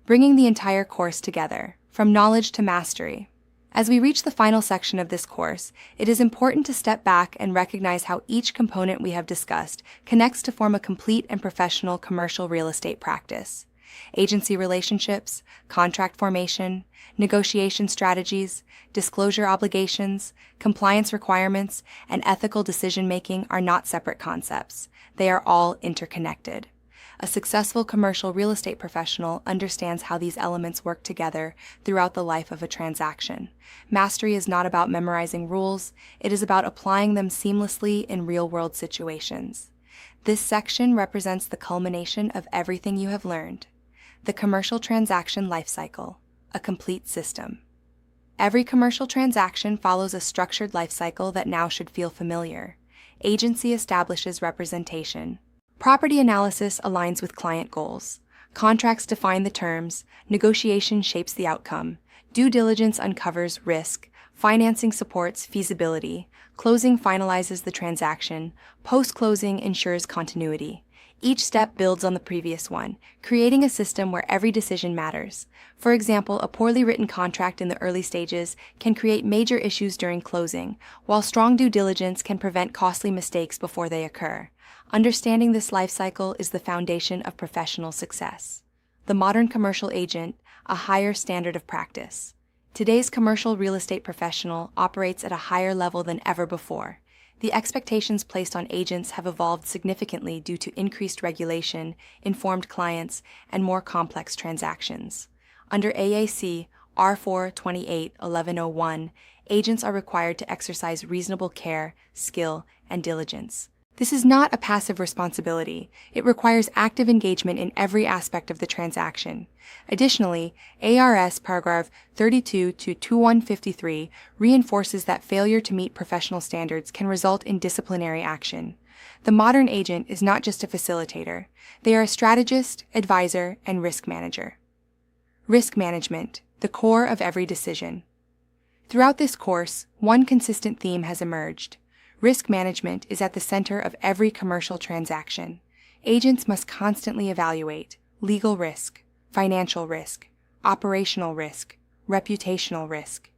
bringing the entire course together, from knowledge to mastery. As we reach the final section of this course, it is important to step back and recognize how each component we have discussed connects to form a complete and professional commercial real estate practice. Agency relationships, contract formation, negotiation strategies, disclosure obligations, compliance requirements, and ethical decision-making are not separate concepts. They are all interconnected. A successful commercial real estate professional understands how these elements work together throughout the life of a transaction. Mastery is not about memorizing rules, it is about applying them seamlessly in real-world situations. This section represents the culmination of everything you have learned. The commercial transaction lifecycle, a complete system. Every commercial transaction follows a structured lifecycle that now should feel familiar. Agency establishes representation. Property analysis aligns with client goals. Contracts define the terms, negotiation shapes the outcome, due diligence uncovers risk, financing supports feasibility, closing finalizes the transaction, post-closing ensures continuity. Each step builds on the previous one, creating a system where every decision matters. For example, a poorly written contract in the early stages can create major issues during closing, while strong due diligence can prevent costly mistakes before they occur. Understanding this life cycle is the foundation of professional success. The modern commercial agent, a higher standard of practice. Today's commercial real estate professional operates at a higher level than ever before. The expectations placed on agents have evolved significantly due to increased regulation, informed clients, and more complex transactions. Under AAC R428-1101, agents are required to exercise reasonable care, skill, and diligence. This is not a passive responsibility. It requires active engagement in every aspect of the transaction. Additionally, ARS paragraph 32-2153 reinforces that failure to meet professional standards can result in disciplinary action. The modern agent is not just a facilitator. They are a strategist, advisor, and risk manager. Risk management, the core of every decision. Throughout this course, one consistent theme has emerged. Risk management is at the center of every commercial transaction. Agents must constantly evaluate legal risk, financial risk, operational risk, reputational risk.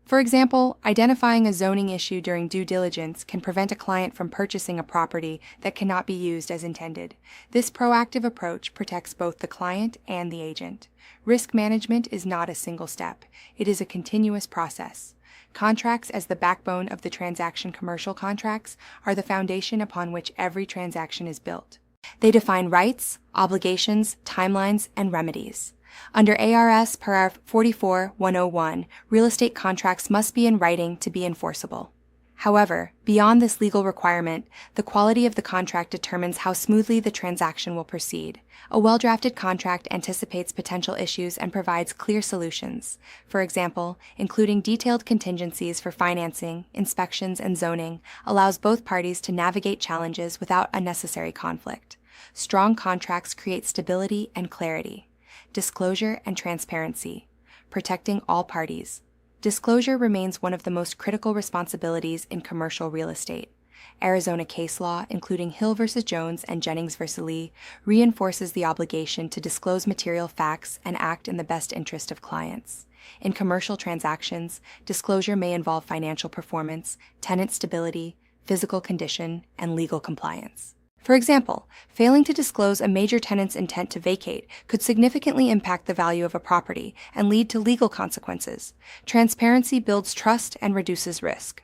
For example, identifying a zoning issue during due diligence can prevent a client from purchasing a property that cannot be used as intended. This proactive approach protects both the client and the agent. Risk management is not a single step. It is a continuous process. Contracts, as the backbone of the transaction, commercial contracts are the foundation upon which every transaction is built. They define rights, obligations, timelines, and remedies. Under ARS paragraph 44-101, real estate contracts must be in writing to be enforceable. However, beyond this legal requirement, the quality of the contract determines how smoothly the transaction will proceed. A well-drafted contract anticipates potential issues and provides clear solutions. For example, including detailed contingencies for financing, inspections, and zoning allows both parties to navigate challenges without unnecessary conflict. Strong contracts create stability and clarity. Disclosure and transparency, protecting all parties. Disclosure remains one of the most critical responsibilities in commercial real estate. Arizona case law, including Hill v. Jones and Jennings v. Lee, reinforces the obligation to disclose material facts and act in the best interest of clients. In commercial transactions, disclosure may involve financial performance, tenant stability, physical condition, and legal compliance. For example, failing to disclose a major tenant's intent to vacate could significantly impact the value of a property and lead to legal consequences. Transparency builds trust and reduces risk.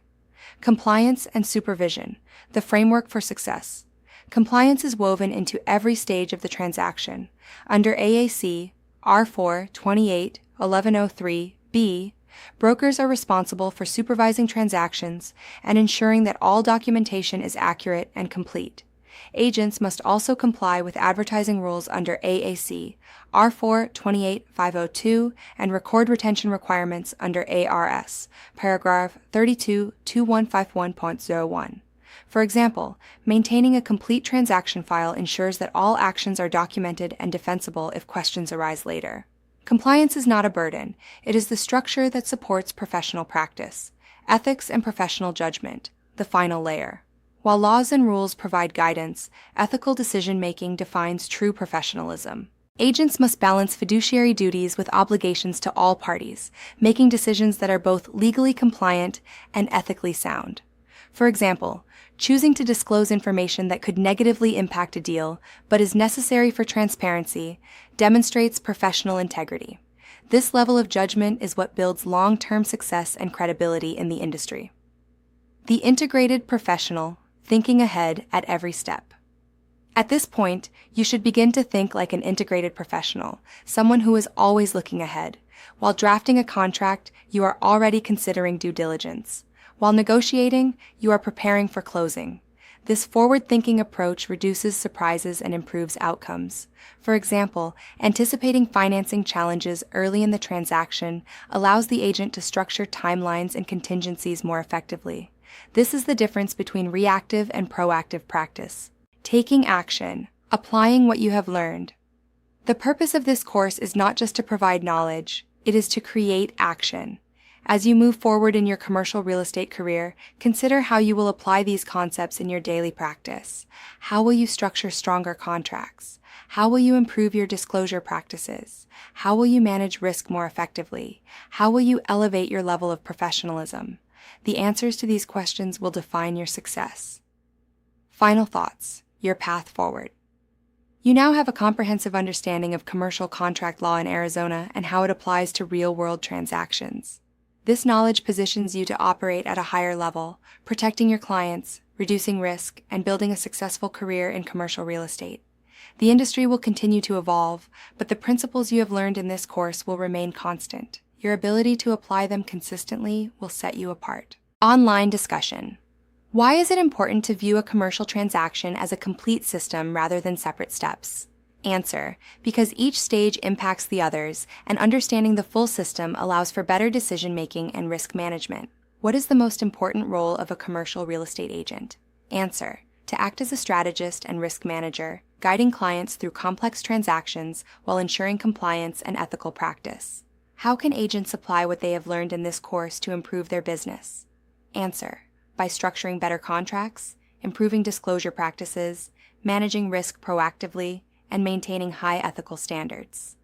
Compliance and supervision, the framework for success. Compliance is woven into every stage of the transaction. Under AAC R428-1103B, brokers are responsible for supervising transactions and ensuring that all documentation is accurate and complete. Agents must also comply with advertising rules under AAC R428-502 and record retention requirements under ARS, paragraph 32-2151.01. For example, maintaining a complete transaction file ensures that all actions are documented and defensible if questions arise later. Compliance is not a burden. It is the structure that supports professional practice. Ethics and professional judgment, the final layer. While laws and rules provide guidance, ethical decision-making defines true professionalism. Agents must balance fiduciary duties with obligations to all parties, making decisions that are both legally compliant and ethically sound. For example, choosing to disclose information that could negatively impact a deal but is necessary for transparency demonstrates professional integrity. This level of judgment is what builds long-term success and credibility in the industry. The integrated professional, thinking ahead at every step. At this point, you should begin to think like an integrated professional, someone who is always looking ahead. While drafting a contract, you are already considering due diligence. While negotiating, you are preparing for closing. This forward-thinking approach reduces surprises and improves outcomes. For example, anticipating financing challenges early in the transaction allows the agent to structure timelines and contingencies more effectively. This is the difference between reactive and proactive practice. Taking action, applying what you have learned. The purpose of this course is not just to provide knowledge, it is to create action. As you move forward in your commercial real estate career, consider how you will apply these concepts in your daily practice. How will you structure stronger contracts? How will you improve your disclosure practices? How will you manage risk more effectively? How will you elevate your level of professionalism? The answers to these questions will define your success. Final thoughts. Your path forward. You now have a comprehensive understanding of commercial contract law in Arizona and how it applies to real-world transactions. This knowledge positions you to operate at a higher level, protecting your clients, reducing risk, and building a successful career in commercial real estate. The industry will continue to evolve, but the principles you have learned in this course will remain constant. Your ability to apply them consistently will set you apart. Online discussion. Why is it important to view a commercial transaction as a complete system rather than separate steps? Answer: because each stage impacts the others, and understanding the full system allows for better decision-making and risk management. What is the most important role of a commercial real estate agent? Answer: to act as a strategist and risk manager, guiding clients through complex transactions while ensuring compliance and ethical practice. How can agents apply what they have learned in this course to improve their business? Answer: by structuring better contracts, improving disclosure practices, managing risk proactively, and maintaining high ethical standards.